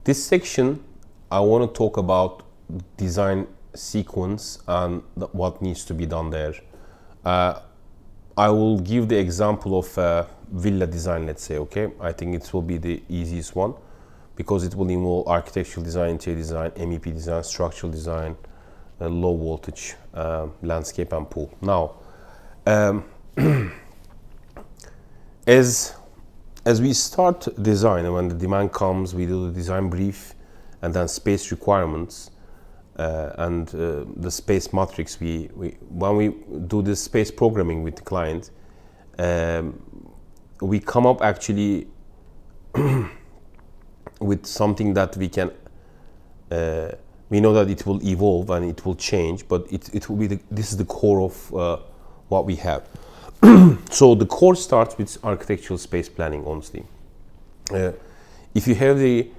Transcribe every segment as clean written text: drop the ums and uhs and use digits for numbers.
This section, I want to talk about design sequence and what needs to be done there. I will give the example of villa design, let's say, okay? I think it will be the easiest one because it will involve architectural design, interior design, MEP design, structural design, low voltage, landscape and pool. Now, as we start design, and when the demand comes, we do the design brief and then space requirements and the space matrix. When we do the space programming with the client, we come up actually with something that we can we know that it will evolve and it will change, but it will be this is the core of what we have. So the core starts with architectural space planning, honestly. If you have the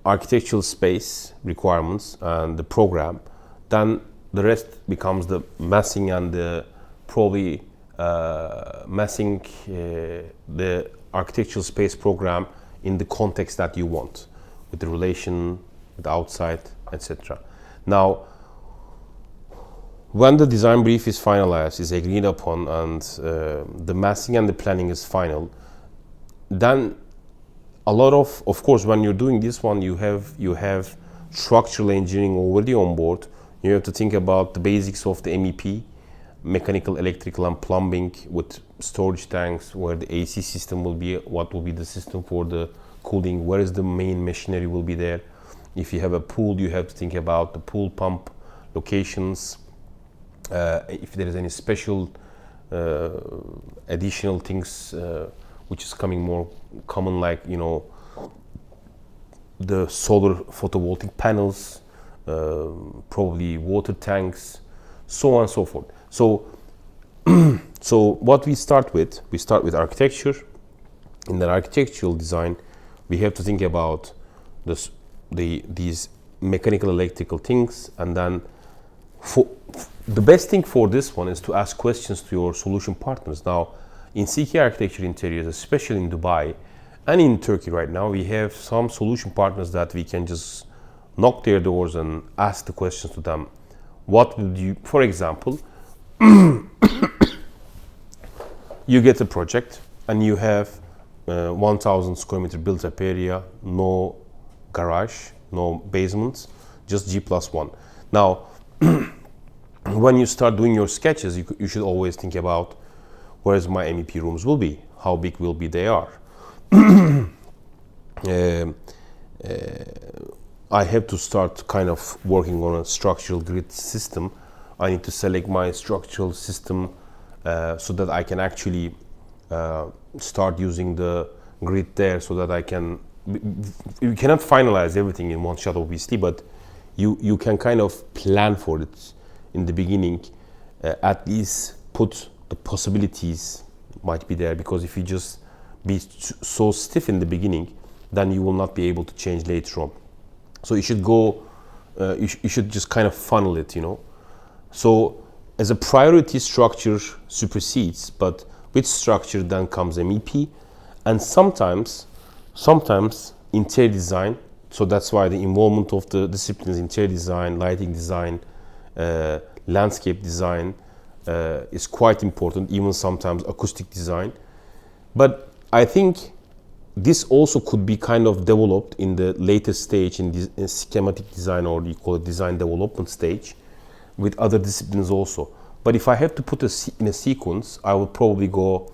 architectural space requirements and the program, then the rest becomes the massing and the probably massing the architectural space program in the context that you want, with the relation, the outside, etc. Now, when the design brief is finalized, is agreed upon, and the massing and the planning is final, then a lot of course, when you're doing this one, you have structural engineering already on board. You have to think about the basics of the MEP, mechanical, electrical, and plumbing, with storage tanks, where the AC system will be, what will be the system for the cooling, where is the main machinery will be there. If you have a pool, you have to think about the pool pump locations. If there is any special additional things which is coming more common, like the solar photovoltaic panels, probably water tanks, so on and so forth. So so what we start with architecture. In the architectural design, we have to think about these mechanical, electrical things, and then the best thing for this one is to ask questions to your solution partners. Now, in CK Architecture Interiors, especially in Dubai and in Turkey right now, we have some solution partners that we can just knock their doors and ask the questions to them. What would you, for example, you get a project and you have 1,000 square meter built-up area, no garage, no basements, just G+1. Now, when you start doing your sketches, you should always think about where's my MEP rooms will be, how big will be they are. I have to start kind of working on a structural grid system. I need to select my structural system so that I can actually start using the grid there, so that I can, you cannot finalize everything in one shot obviously, but you can kind of plan for it in the beginning, at least put the possibilities might be there, because if you just be so stiff in the beginning, then you will not be able to change later on. So you should go, you should just kind of funnel it, So as a priority, structure supersedes, but with structure then comes MEP, and sometimes interior design. So that's why the involvement of the disciplines, interior design, lighting design, landscape design is quite important, even sometimes acoustic design. But I think this also could be kind of developed in the later stage, in schematic design, or you call it design development stage, with other disciplines also. But if I have to put in a sequence, I would probably go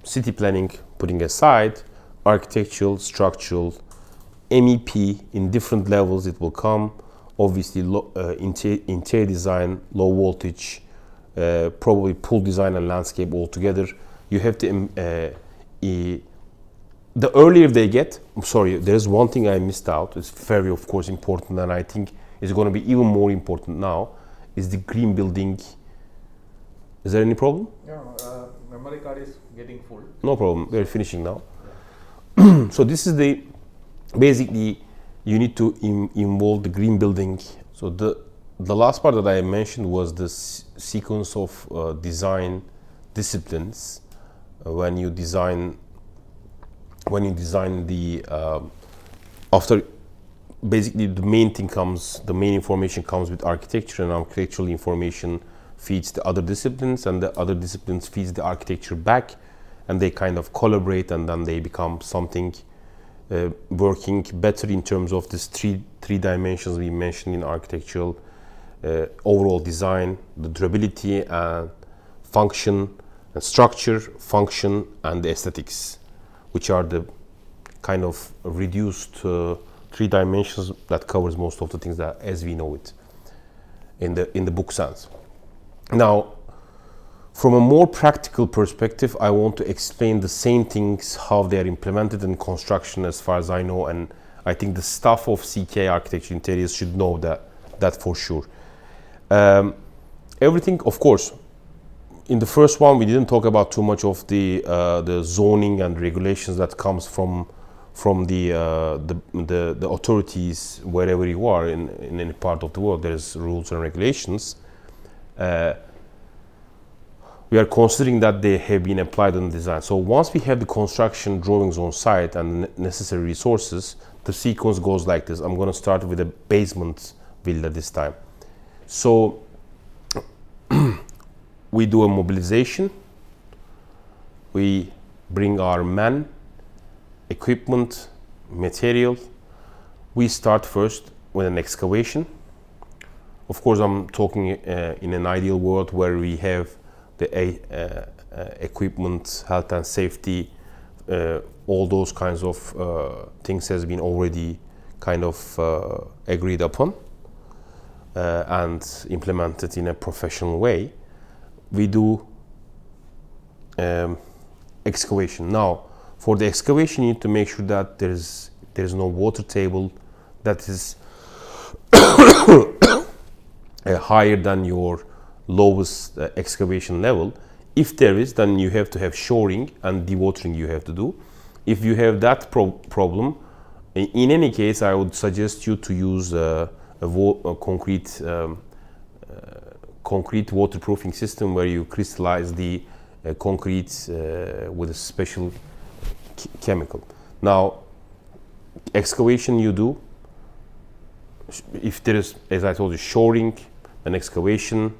city planning, putting aside, architectural, structural, MEP in different levels. It will come, obviously, interior design, low voltage, probably pool design and landscape all together. You have to, the earlier they get, I'm sorry, there's one thing I missed out. It's very, of course, important, and I think is going to be even more important now, is the green building. Is there any problem? Yeah, memory card is getting full. No problem, we're finishing now. So this is basically, you need to involve the green building. So the last part that I mentioned was the sequence of design disciplines when you design the after basically the main information comes with architecture, and architectural information feeds the other disciplines, and the other disciplines feeds the architecture back, and they kind of collaborate, and then they become something working better in terms of this three dimensions we mentioned in architectural overall design: the durability and function, and structure, function, and the aesthetics, which are the kind of reduced three dimensions that covers most of the things that as we know it in the book sense. Now, from a more practical perspective, I want to explain the same things, how they are implemented in construction as far as I know, and I think the staff of CK Architecture Interiors should know that for sure. Everything, of course, in the first one we didn't talk about too much of the zoning and regulations that comes from the authorities wherever you are in any part of the world. There's rules and regulations. We are considering that they have been applied in design. So once we have the construction drawings on site and necessary resources, the sequence goes like this. I'm going to start with a basement villa this time. So we do a mobilization. We bring our men, equipment, material. We start first with an excavation. Of course, I'm talking in an ideal world where we have the equipment, health and safety, all those kinds of things has been already kind of agreed upon and implemented in a professional way. We do excavation. Now, for the excavation, you need to make sure that there is no water table that is higher than your lowest excavation level. If there is, then you have to have shoring and dewatering you have to do. If you have that problem, in any case, I would suggest you to use a concrete waterproofing system where you crystallize the concrete with a special chemical. Now, excavation you do, if there is, as I told you, shoring, then excavation,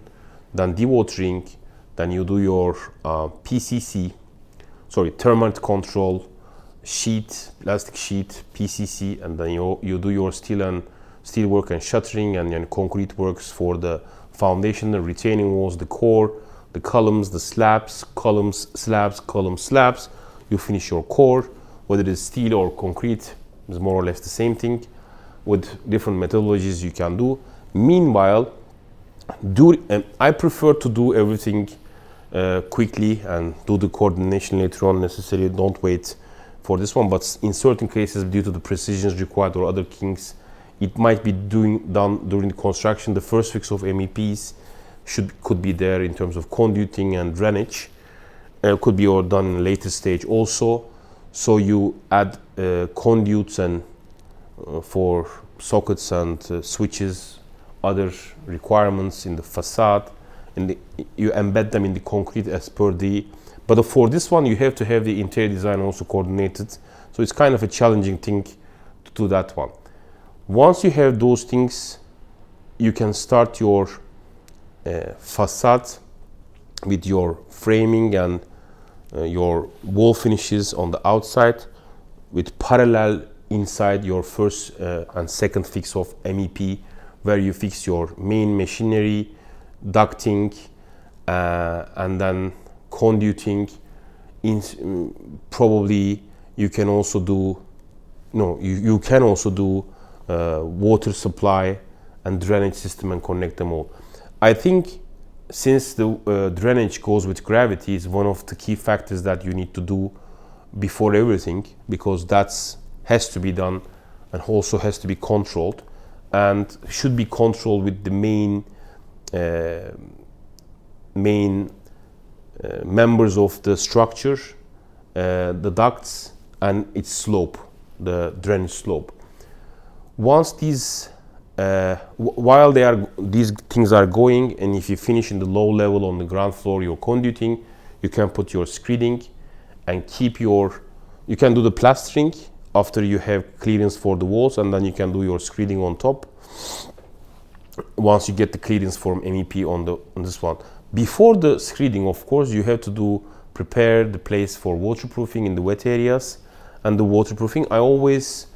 then dewatering, then you do your PCC, thermite control sheet, plastic sheet, PCC, and then you do your steel work and shuttering, and then concrete works for the foundation, the retaining walls, the core, the columns, the slabs, columns, slabs, columns, slabs. You finish your core, whether it is steel or concrete, it's more or less the same thing. With different methodologies you can do. Meanwhile, I prefer to do everything quickly and do the coordination later on necessarily. Don't wait for this one, but in certain cases, due to the precisions required or other things, it might be done during the construction. The first fix of MEPs could be there in terms of conduiting and drainage. Could be or done in a later stage also. So you add conduits and for sockets and switches, other requirements in the facade, and you embed them in the concrete as per the. But for this one, you have to have the interior design also coordinated. So it's kind of a challenging thing to do that one. Once you have those things, you can start your facade with your framing and your wall finishes on the outside, with parallel inside your first and second fix of MEP, where you fix your main machinery, ducting, and then conduiting. Probably you can also do you can also do water supply and drainage system and connect them all. I think since the drainage goes with gravity, is one of the key factors that you need to do before everything, because that's has to be done and also has to be controlled, and should be controlled with the main members of the structure, the ducts and its slope, the drainage slope. Once these while these things are going, and if you finish in the low level on the ground floor your conduiting, you can put your screeding and keep your, you can do the plastering after you have clearance for the walls, and then you can do your screeding on top once you get the clearance from MEP on this one. Before the screeding, of course, you have to prepare the place for waterproofing in the wet areas. And the waterproofing, I always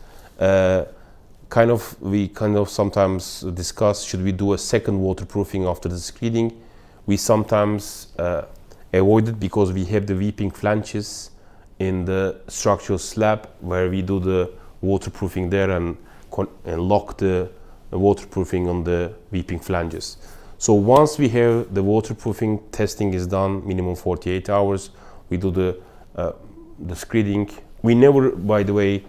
we sometimes discuss, should we do a second waterproofing after the screeding? We sometimes avoid it because we have the weeping flanges in the structural slab where we do the waterproofing there and lock the waterproofing on the weeping flanges. So once we have the waterproofing testing is done, minimum 48 hours, we do the screeding. We never, by the way,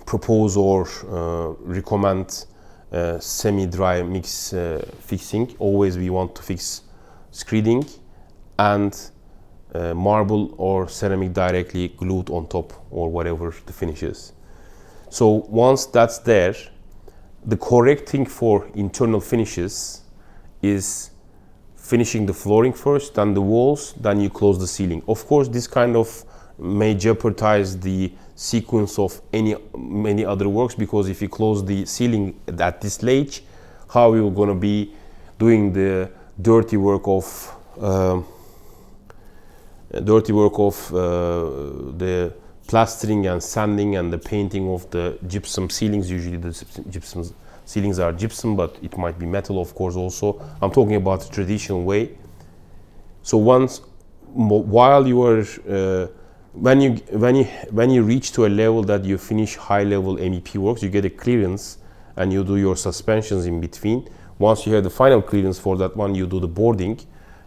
propose or recommend semi-dry mix fixing. Always we want to fix screeding and marble or ceramic directly glued on top or whatever the finish is. So once that's there, the correct thing for internal finishes is finishing the flooring first, then the walls, then you close the ceiling. Of course, this kind of may jeopardize the sequence of many other works, because if you close the ceiling at this stage, how you're going to be doing the dirty work of the plastering and sanding and the painting of the gypsum ceilings. Usually the gypsum ceilings are gypsum, but it might be metal, of course. Also, I'm talking about the traditional way. So while you are when you reach to a level that you finish high level MEP works, you get a clearance and you do your suspensions in between. Once you have the final clearance for that one, you do the boarding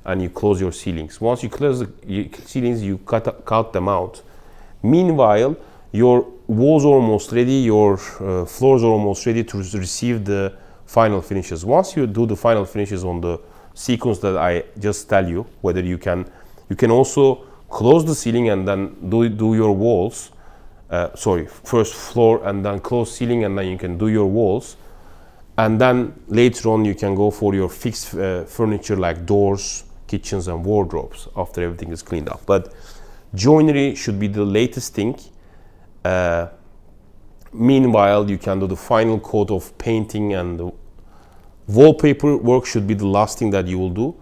and you close your ceilings. Once you close the ceilings, you cut them out. Meanwhile, your walls are almost ready, your floors are almost ready to receive the final finishes. Once you do the final finishes on the sequence that I just tell you, whether you can also close the ceiling and then do your walls. First floor and then close ceiling, and then you can do your walls. And then later on you can go for your fixed furniture like doors, kitchens and wardrobes after everything is cleaned up. But joinery should be the latest thing. Meanwhile, you can do the final coat of painting, and the wallpaper work should be the last thing that you will do.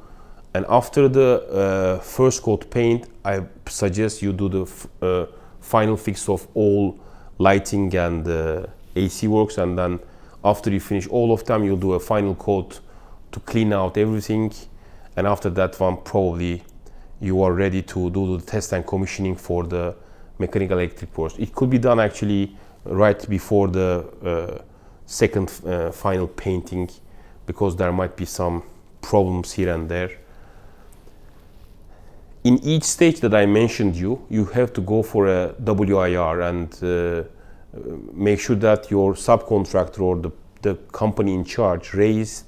And after the first coat paint, I suggest you do the final fix of all lighting and AC works, and then after you finish all of them, you'll do a final coat to clean out everything. And after that one, probably you are ready to do the test and commissioning for the mechanical electric works. It could be done actually right before the second final painting, because there might be some problems here and there. In each stage that I mentioned you have to go for a WIR and make sure that your subcontractor or the company in charge raise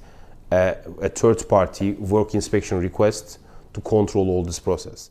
a third-party work inspection request to control all this process.